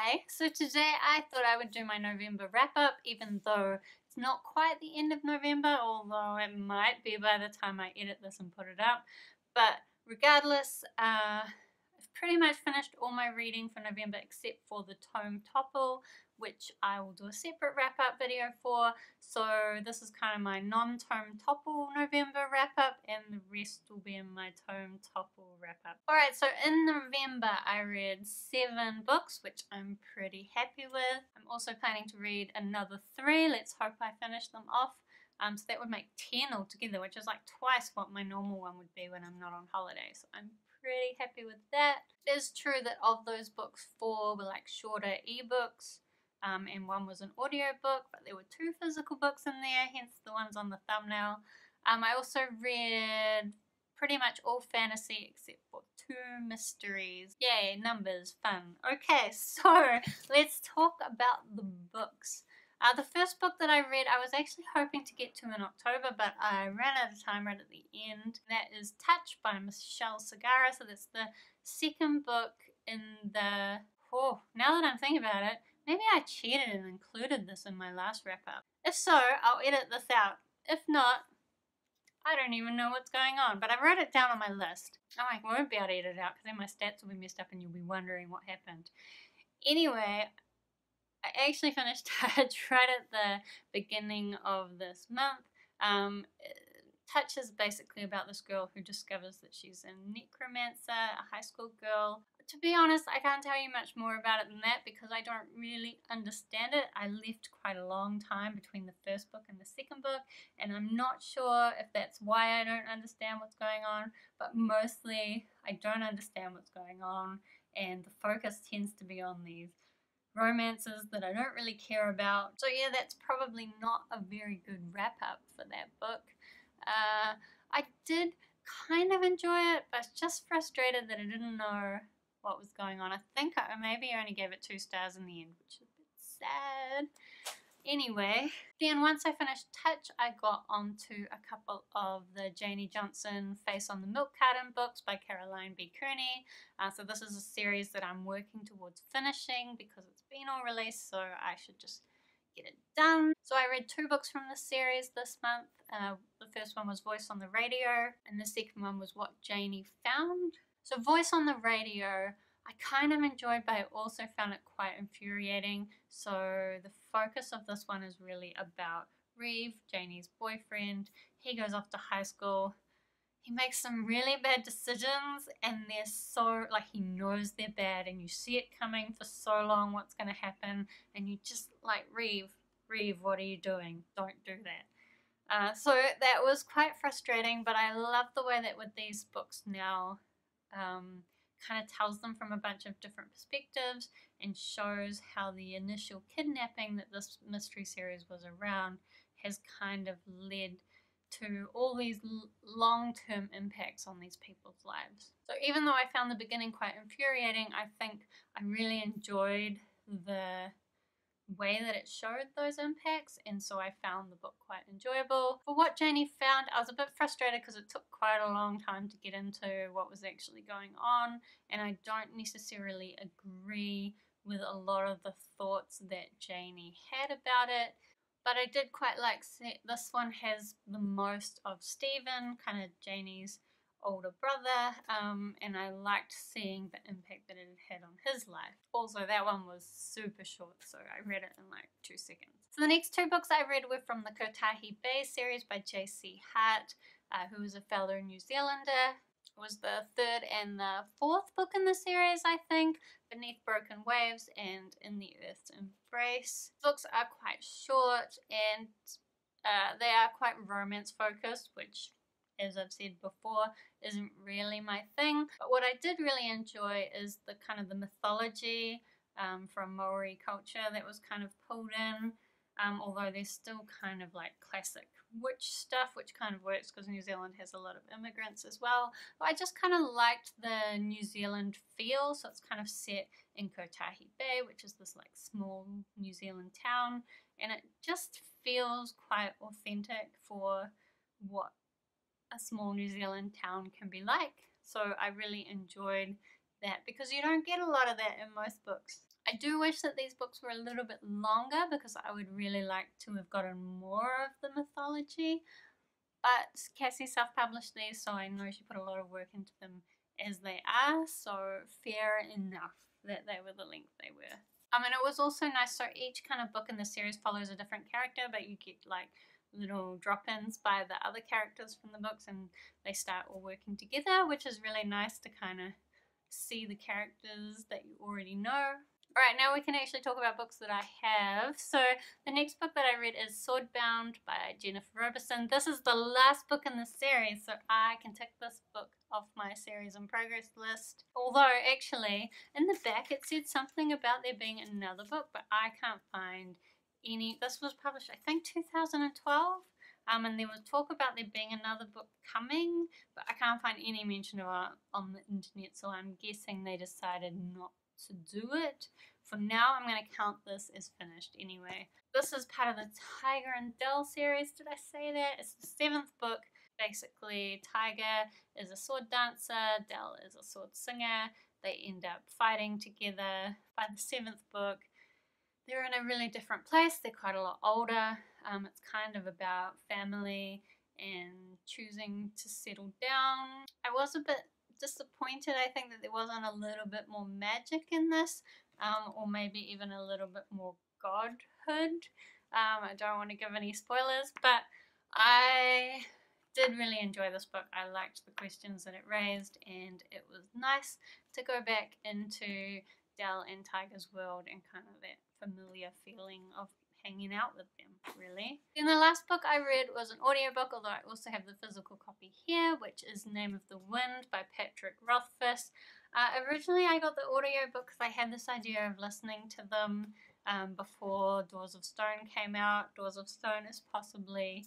Hi, so today I thought I would do my November wrap up, even though it's not quite the end of November, although it might be by the time I edit this and put it up. But regardless, I've pretty much finished all my reading for November except for the tome Topple, which I will do a separate wrap up video for. So this is kind of my non-tome Topple November wrap up, and the rest will be in my tome Topple wrap up. Alright, so in November I read 7 books, which I'm pretty happy with. I'm also planning to read another 3. Let's hope I finish them off. So that would make 10 altogether, which is like twice what my normal one would be when I'm not on holiday. So I'm pretty happy with that. It is true that of those books, 4 were like shorter ebooks. And 1 was an audiobook, but there were 2 physical books in there, hence the ones on the thumbnail. I also read pretty much all fantasy except for 2 mysteries. Yay, numbers, fun. Okay, so let's talk about the books. The first book that I read, I was actually hoping to get to in October, but I ran out of time right at the end. That is Touch by Michelle Segarra. So that's the second book in the... Oh, now that I'm thinking about it, maybe I cheated and included this in my last wrap up. If so, I'll edit this out. If not, I don't even know what's going on, but I wrote it down on my list. Oh, I won't be able to edit it out because then my stats will be messed up and you'll be wondering what happened. Anyway, I actually finished Touch right at the beginning of this month. Touch is basically about this girl who discovers that she's a necromancer, a high school girl. To be honest, I can't tell you much more about it than that because I don't really understand it. I left quite a long time between the first book and the second book, and I'm not sure if that's why I don't understand what's going on, but mostly I don't understand what's going on, and the focus tends to be on these romances that I don't really care about. So yeah, that's probably not a very good wrap up for that book. I did kind of enjoy it, but I was just frustrated that I didn't know what was going on. I think I maybe only gave it 2 stars in the end, which is a bit sad. Anyway, then once I finished Touch, I got onto a couple of the Janie Johnson Face on the Milk Carton books by Caroline B. Cooney. So this is a series that I'm working towards finishing because it's been all released, so I should just get it done. So I read 2 books from the series this month. The first one was Voice on the Radio, and the second one was What Janie Found. So Voice on the Radio I kind of enjoyed, but I also found it quite infuriating. So the focus of this one is really about Reeve, Janie's boyfriend. He goes off to high school. He makes some really bad decisions, and they're so, like, he knows they're bad, and you see it coming for so long what's going to happen, and you just like, Reeve, what are you doing? Don't do that. So that was quite frustrating, but I love the way that with these books now, kind of tells them from a bunch of different perspectives and shows how the initial kidnapping that this mystery series was around has kind of led to all these long-term impacts on these people's lives. So even though I found the beginning quite infuriating, I think I really enjoyed the way that it showed those impacts, and so I found the book quite enjoyable. For What Janie Found, I was a bit frustrated because it took quite a long time to get into what was actually going on, and I don't necessarily agree with a lot of the thoughts that Janie had about it. But I did quite like this one has the most of Stephen, kind of Janie's older brother, and I liked seeing the impact that it had on his life. Also, that one was super short, so I read it in like 2 seconds. So the next 2 books I read were from the Kotahi Bay series by J.C. Hart, who is a fellow New Zealander. It was the 3rd and the 4th book in the series, I think, Beneath Broken Waves and In the Earth's Embrace. The books are quite short and they are quite romance focused, which, as I've said before, isn't really my thing. But what I did really enjoy is the kind of the mythology from Maori culture that was kind of pulled in, although there's still kind of like classic witch stuff, which kind of works because New Zealand has a lot of immigrants as well. But I just kind of liked the New Zealand feel, so it's kind of set in Kotahi Bay, which is this like small New Zealand town, and it just feels quite authentic for what a small New Zealand town can be like. So I really enjoyed that because you don't get a lot of that in most books. I do wish that these books were a little bit longer because I would really like to have gotten more of the mythology. But Cassie self-published these, so I know she put a lot of work into them as they are, so fair enough that they were the length they were. And it was also nice, so each kind of book in the series follows a different character, but you get like little drop-ins by the other characters from the books, and they start all working together, which is really nice to kind of see the characters that you already know. Alright, now we can actually talk about books that I have. So the next book that I read is Swordbound by Jennifer Roberson. This is the last book in the series, so I can tick this book off my series in progress list. Although, actually, in the back it said something about there being another book, but I can't find any. This was published, I think, 2012. And there was talk about there being another book coming, but I can't find any mention of it on the internet, so I'm guessing they decided not to do it. For now, I'm going to count this as finished anyway. This is part of the Tiger and Dell series. Did I say that? It's the 7th book. Basically, Tiger is a sword dancer, Dell is a sword singer. They end up fighting together. By the 7th book, they're in a really different place. They're quite a lot older. It's kind of about family and choosing to settle down. I was a bit disappointed. I think that there wasn't a little bit more magic in this, or maybe even a little bit more godhood. I don't want to give any spoilers, but I did really enjoy this book. I liked the questions that it raised, and it was nice to go back into Dell and Tiger's world and kind of that familiar feeling of hanging out with them, really. Then the last book I read was an audiobook, although I also have the physical copy here, which is Name of the Wind by Patrick Rothfuss. Originally I got the audiobook because I had this idea of listening to them before Doors of Stone came out. Doors of Stone is possibly,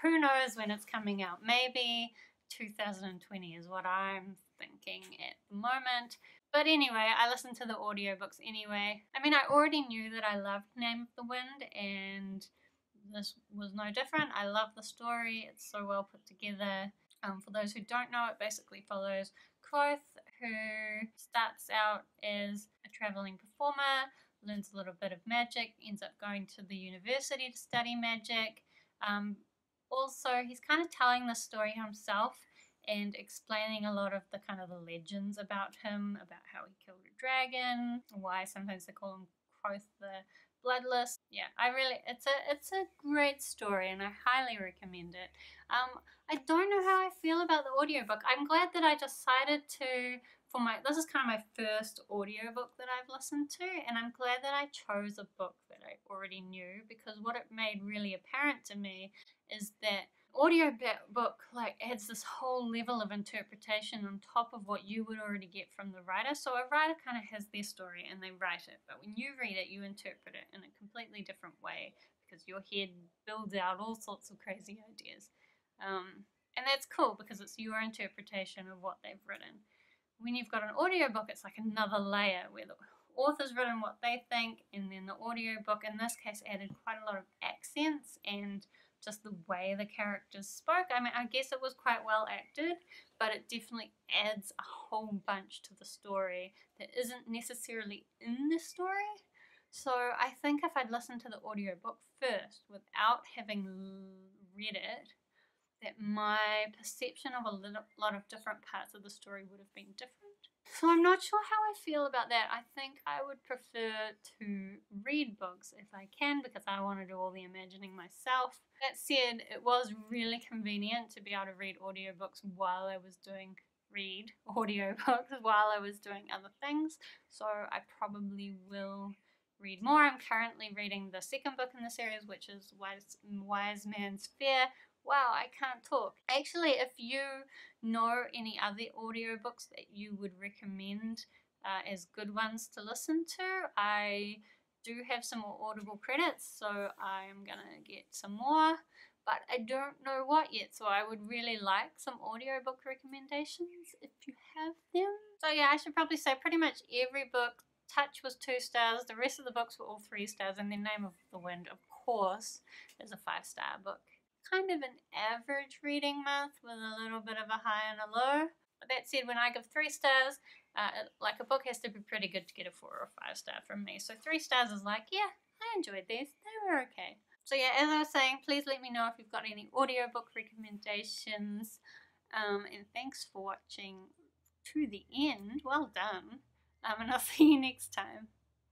who knows when it's coming out, maybe 2020 is what I'm thinking at the moment. But anyway, I listened to the audiobooks anyway. I mean, I already knew that I loved Name of the Wind, and this was no different. I love the story. It's so well put together. For those who don't know, it basically follows Kvothe, who starts out as a traveling performer, learns a little bit of magic, ends up going to the university to study magic. Also, he's kind of telling the story himself and explaining a lot of the kind of the legends about him, about how he killed a dragon, why sometimes they call him Kvothe the Bloodless. Yeah, it's a great story, and I highly recommend it. I don't know how I feel about the audiobook. I'm glad that I decided to, this is kind of my first audiobook that I've listened to, and I'm glad that I chose a book that I already knew, because what it made really apparent to me is that audiobook like adds this whole level of interpretation on top of what you would already get from the writer. So a writer kind of has their story and they write it, but when you read it, you interpret it in a completely different way because your head builds out all sorts of crazy ideas. And that's cool because it's your interpretation of what they've written. When you've got an audiobook, it's like another layer where the author's written what they think, and then the audiobook in this case added quite a lot of accents and just the way the characters spoke. I mean, I guess it was quite well acted, but it definitely adds a whole bunch to the story that isn't necessarily in the story. So I think if I'd listened to the audiobook first without having read it, that my perception of a lot of different parts of the story would have been different. So I'm not sure how I feel about that. I think I would prefer to read books if I can, because I want to do all the imagining myself. That said, it was really convenient to be able to read audiobooks while I was doing other things. So I probably will read more. I'm currently reading the second book in the series, which is Wise Man's Fear. Wow, I can't talk. Actually, if you know any other audiobooks that you would recommend as good ones to listen to, I do have some more Audible credits, so I'm gonna get some more, but I don't know what yet, so I would really like some audiobook recommendations if you have them. So yeah, I should probably say pretty much every book. Touch was 2 stars, the rest of the books were all 3 stars, and then Name of the Wind, of course, is a 5-star book. Kind of an average reading month with a little bit of a high and a low. But that said, when I give 3 stars, Like a book has to be pretty good to get a 4 or 5 star from me. So 3 stars is like, yeah, I enjoyed these. They were okay. So yeah, as I was saying, please let me know if you've got any audiobook recommendations. And thanks for watching to the end. Well done. And I'll see you next time.